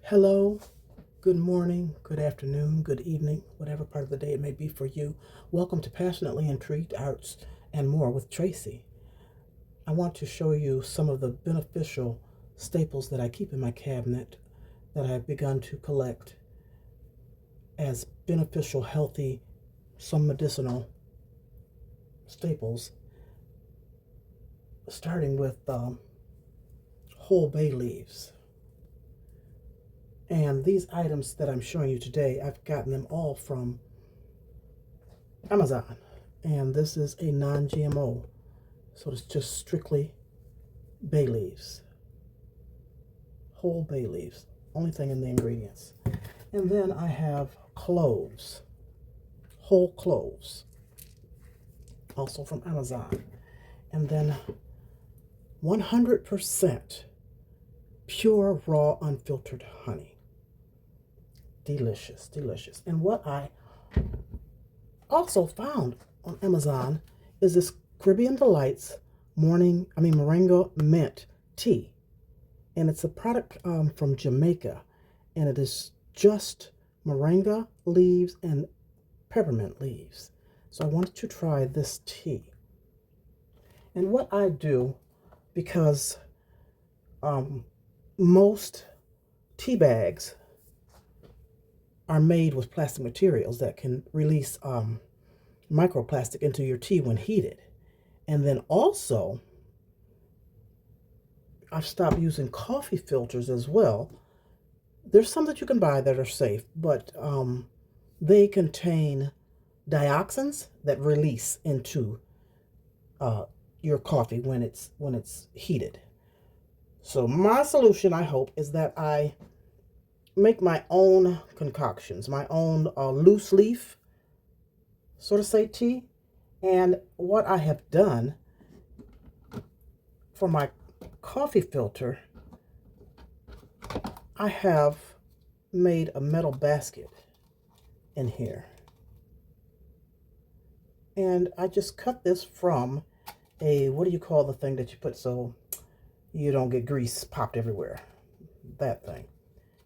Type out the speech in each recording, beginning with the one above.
Hello, good morning, good afternoon, good evening, whatever part of the day it may be for you. Welcome to Passionately Intrigued Arts and More with Tracy. I want to show you some of the beneficial staples that I keep in my cabinet that I've begun to collect as beneficial, healthy, some medicinal staples, starting with whole bay leaves. And these items that I'm showing you today, I've gotten them all from Amazon. And this is a non-GMO. So it's just strictly bay leaves. Whole bay leaves. Only thing in the ingredients. And then I have cloves. Whole cloves. Also from Amazon. And then 100% pure, raw, unfiltered honey. Delicious, delicious. And what I also found on Amazon is this Caribbean Delights moringa mint tea. And it's a product from Jamaica. And it is just moringa leaves and peppermint leaves. So I wanted to try this tea. And what I do, because most tea bags are made with plastic materials that can release microplastic into your tea when heated. And then also, I've stopped using coffee filters as well. There's some that you can buy that are safe, but they contain dioxins that release into your coffee when it's heated. So my solution, I hope, is that I make my own concoctions, my own loose leaf, sort of say, tea. And what I have done for my coffee filter, I have made a metal basket in here. And I just cut this from a, what do you call the thing that you put so you don't get grease popped everywhere? That thing.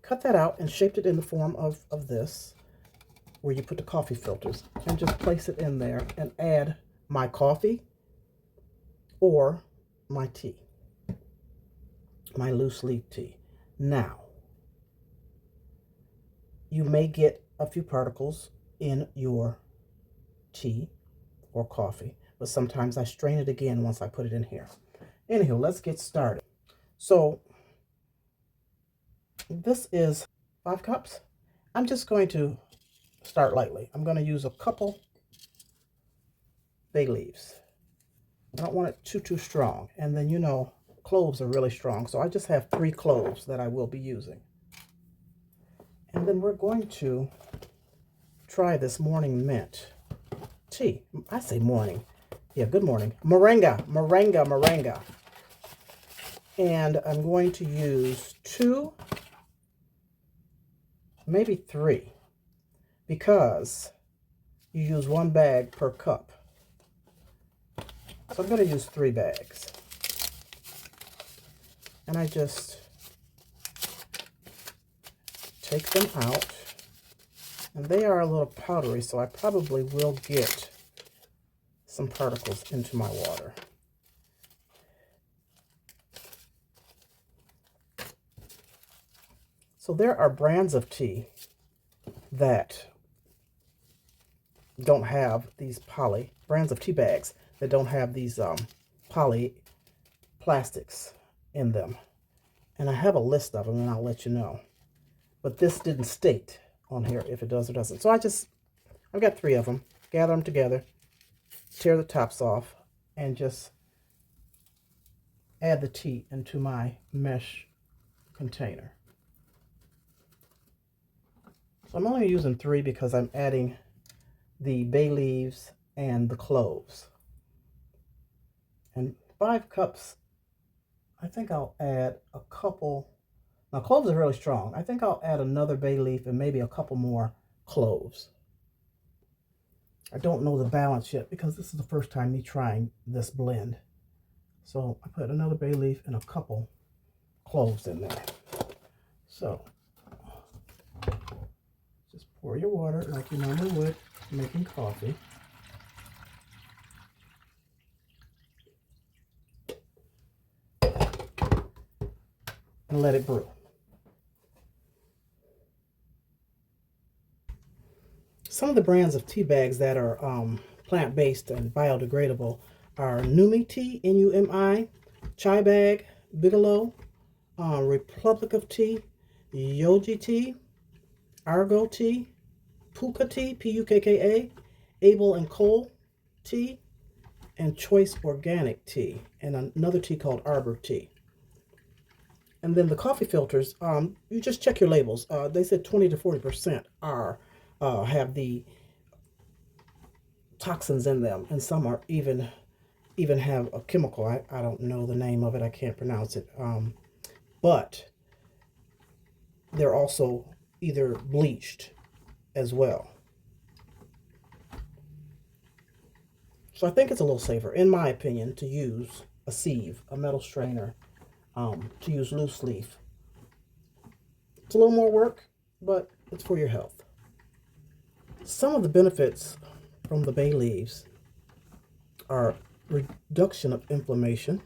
Cut that out and shaped it in the form of this, where you put the coffee filters, and just place it in there and add my coffee or my tea, my loose leaf tea. Now, you may get a few particles in your tea or coffee, but sometimes I strain it again once I put it in here. Anywho, let's get started. So this is 5 cups. I'm just going to start lightly. I'm going to use a couple bay leaves. I don't want it too strong. And then, you know, cloves are really strong. So I just have 3 cloves that I will be using. And then we're going to try this morning mint tea. I say morning. Yeah, good morning. Moringa. And I'm going to use 2, maybe 3, because you use 1 bag per cup. So I'm going to use 3 bags. And I just take them out. And they are a little powdery, so I probably will get some particles into my water. So there are brands of tea that don't have these brands of tea bags that don't have these poly plastics in them. And I have a list of them, and I'll let you know. But this didn't state on here if it does or doesn't. So I've got 3 of them. Gather them together, tear the tops off, and just add the tea into my mesh container. So I'm only using 3 because I'm adding the bay leaves and the cloves. And 5 cups, I think I'll add a couple. Now, cloves are really strong. I think I'll add another bay leaf and maybe a couple more cloves. I don't know the balance yet because this is the first time me trying this blend. So I put another bay leaf and a couple cloves in there. So Pour your water like you normally would making coffee. And let it brew. Some of the brands of tea bags that are plant-based and biodegradable are Numi Tea, N-U-M-I, Chai Bag, Bigelow, Republic of Tea, Yogi Tea, Argo Tea, Pukka Tea, P-U-K-K-A, Abel and Cole Tea, and Choice Organic Tea, and another tea called Arbor Tea. And then the coffee filters, you just check your labels. They said 20 to 40% have the toxins in them, and some are even have a chemical. I don't know the name of it. I can't pronounce it. But they're also either bleached as well. So I think it's a little safer, in my opinion, to use a sieve, a metal strainer, to use loose leaf. It's a little more work, but it's for your health. Some of the benefits from the bay leaves are reduction of inflammation,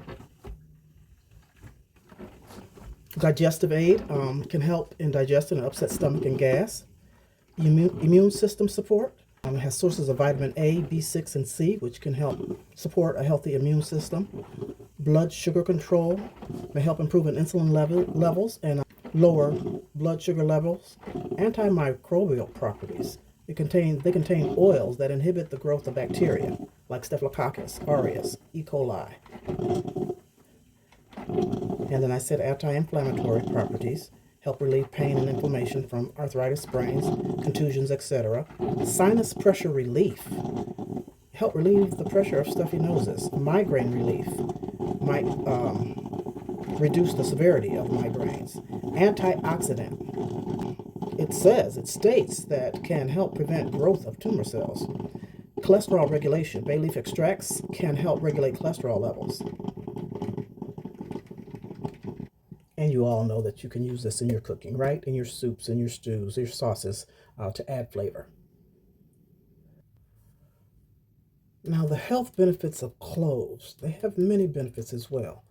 digestive aid, can help in digestion and upset stomach and gas, immune system support. It has sources of vitamin A, B6, and C, which can help support a healthy immune system. Blood sugar control, may help improve insulin levels and lower blood sugar levels. Antimicrobial properties. They contain oils that inhibit the growth of bacteria, like Staphylococcus aureus, E. coli. And then I said anti-inflammatory properties, help relieve pain and inflammation from arthritis, sprains, contusions, etc. Sinus pressure relief, help relieve the pressure of stuffy noses. Migraine relief, might reduce the severity of migraines. Antioxidant, it states that can help prevent growth of tumor cells. Cholesterol regulation, bay leaf extracts can help regulate cholesterol levels. And you all know that you can use this in your cooking, right? In your soups, in your stews, your sauces, to add flavor. Now, the health benefits of cloves. They have many benefits as well.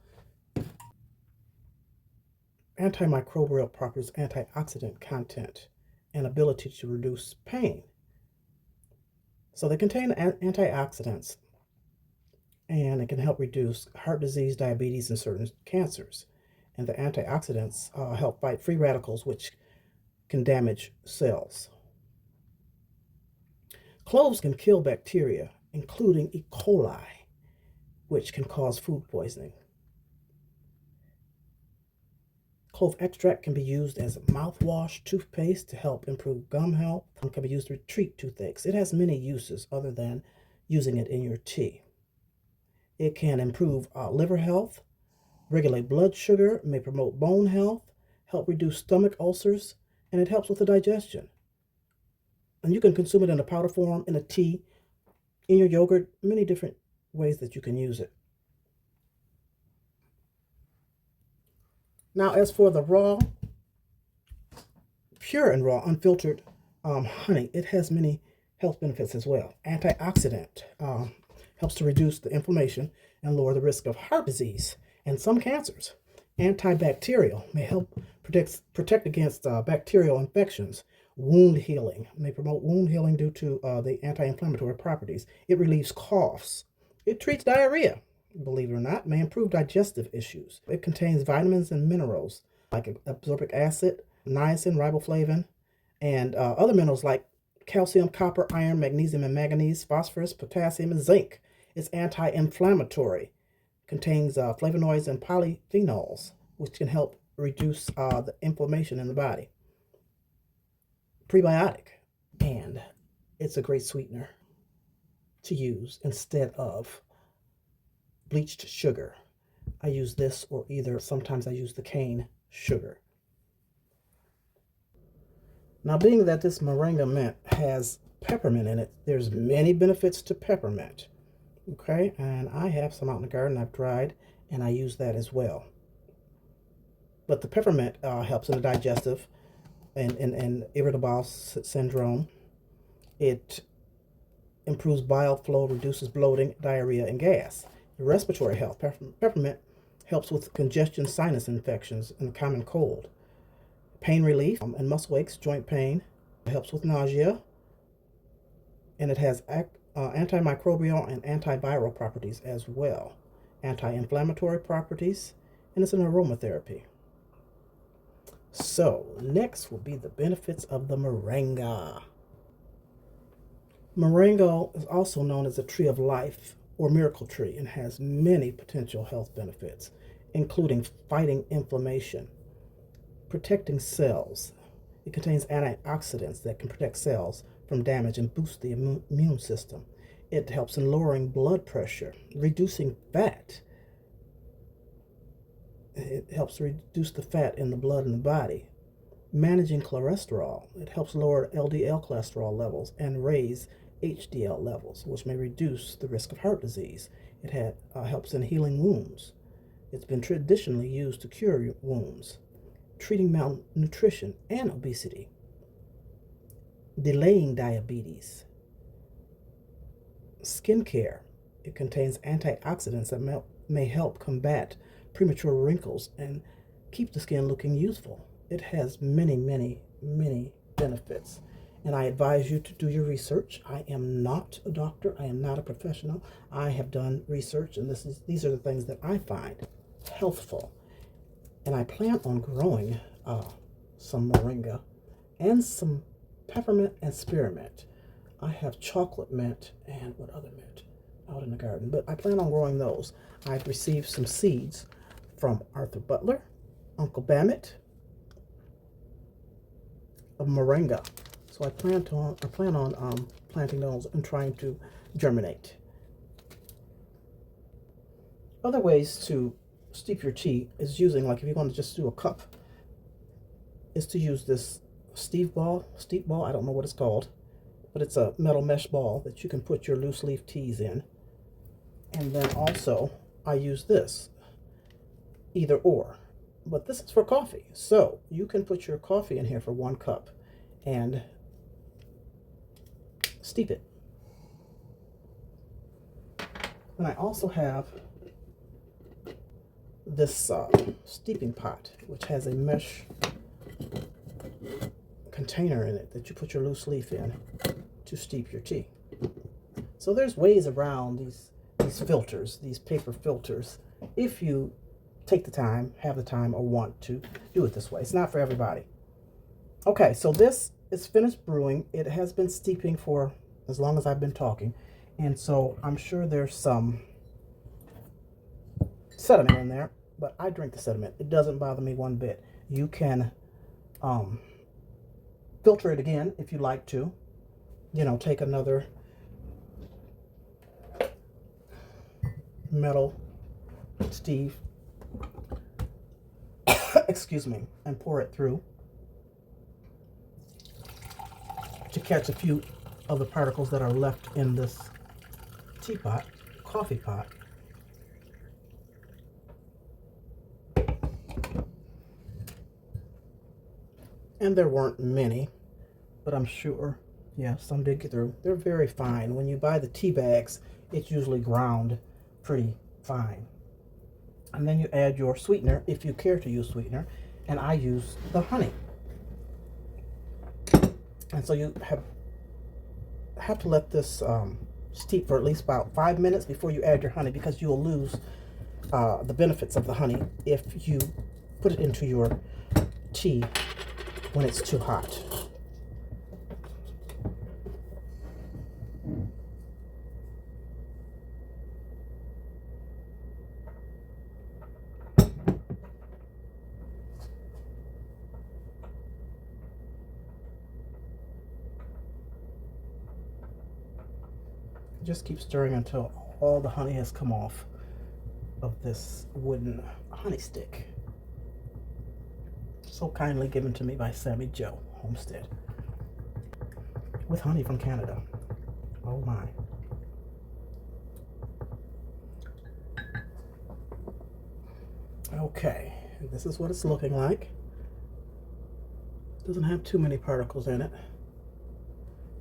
Antimicrobial properties, antioxidant content, and ability to reduce pain. So they contain antioxidants, and it can help reduce heart disease, diabetes, and certain cancers. And the antioxidants help fight free radicals, which can damage cells. Cloves can kill bacteria, including E. coli, which can cause food poisoning. Clove extract can be used as mouthwash, toothpaste to help improve gum health. It can be used to treat toothaches. It has many uses other than using it in your tea. It can improve liver health, regulate blood sugar, may promote bone health, help reduce stomach ulcers, and it helps with the digestion. And you can consume it in a powder form, in a tea, in your yogurt, many different ways that you can use it. Now, as for the raw, pure and raw, unfiltered honey, it has many health benefits as well. Antioxidant helps to reduce the inflammation and lower the risk of heart disease and some cancers. Antibacterial may help protect against bacterial infections. Wound healing may promote wound healing due to the anti-inflammatory properties. It relieves coughs. It treats diarrhea, believe it or not, may improve digestive issues. It contains vitamins and minerals like ascorbic acid, niacin, riboflavin, and other minerals like calcium, copper, iron, magnesium, and manganese, phosphorus, potassium, and zinc. It's anti-inflammatory. Contains flavonoids and polyphenols, which can help reduce the inflammation in the body. Prebiotic, and it's a great sweetener to use instead of bleached sugar. I use this, or sometimes I use the cane sugar. Now, being that this moringa mint has peppermint in it, there's many benefits to peppermint. Okay, and I have some out in the garden I've dried, and I use that as well. But the peppermint helps in the digestive and irritable syndrome. It improves bile flow, reduces bloating, diarrhea, and gas. Respiratory health. Peppermint helps with congestion, sinus infections, and common cold. Pain relief and muscle aches, joint pain. It helps with nausea. And it has antimicrobial and antiviral properties as well. Anti-inflammatory properties. And it's an aromatherapy. So, next will be the benefits of the moringa. Moringa is also known as a tree of life or miracle tree and has many potential health benefits, including fighting inflammation, protecting cells. It contains antioxidants that can protect cells from damage and boost the immune system. It helps in lowering blood pressure, reducing fat. It helps reduce the fat in the blood in the body. Managing cholesterol. It helps lower LDL cholesterol levels and raise HDL levels, which may reduce the risk of heart disease. It helps in healing wounds. It's been traditionally used to cure wounds, treating malnutrition and obesity, delaying diabetes. Skincare. It contains antioxidants that may help combat premature wrinkles and keep the skin looking youthful. It has many, many, many benefits. And I advise you to do your research. I am not a doctor. I am not a professional. I have done research, and these are the things that I find healthful. And I plan on growing some moringa and some peppermint and spearmint. I have chocolate mint and what other mint out in the garden, but I plan on growing those. I've received some seeds from Arthur Butler, Uncle Bammett, of moringa. So I plan on planting those and trying to germinate. Other ways to steep your tea is using, like if you want to just do a cup, is to use this steep ball, I don't know what it's called, but it's a metal mesh ball that you can put your loose leaf teas in. And then also I use this, either or, but this is for coffee. So you can put your coffee in here for 1 cup and steep it. And I also have this steeping pot, which has a mesh container in it that you put your loose leaf in to steep your tea. So there's ways around these filters, these paper filters, if you take the time, have the time, or want to do it this way. It's not for everybody. Okay, so this is finished brewing. It has been steeping for as long as I've been talking, and so I'm sure there's some sediment in there, but I drink the sediment. It doesn't bother me one bit. You can filter it again if you like to. You know, take another metal Steve excuse me, and pour it through to catch a few of the particles that are left in this teapot, coffee pot. And there weren't many, but I'm sure, yeah, some did get through. They're very fine. When you buy the tea bags, it's usually ground pretty fine. And then you add your sweetener, if you care to use sweetener, and I use the honey. And so you have to let this steep for at least about 5 minutes before you add your honey, because you'll lose the benefits of the honey if you put it into your tea when it's too hot. Just keep stirring until all the honey has come off of this wooden honey stick. So kindly given to me by Sammy Joe Homestead, with honey from Canada. Oh my. Okay, this is what it's looking like. Doesn't have too many particles in it.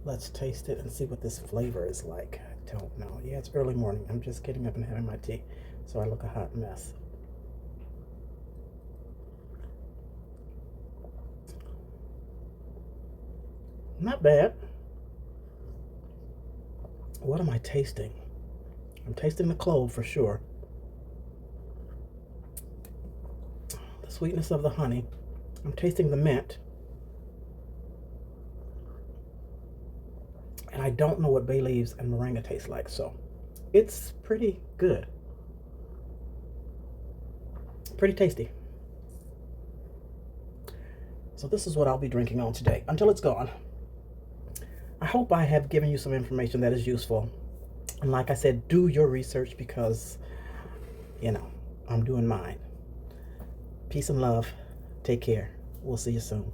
Let's taste it and see what this flavor is like. I don't know. Yeah, it's early morning. I'm just getting up and having my tea, so I look a hot mess. Not bad. What am I tasting? I'm tasting the clove for sure. The sweetness of the honey. I'm tasting the mint. And I don't know what bay leaves and moringa taste like, so it's pretty good. Pretty tasty. So this is what I'll be drinking on today until it's gone. I hope I have given you some information that is useful. And like I said, do your research because, I'm doing mine. Peace and love. Take care. We'll see you soon.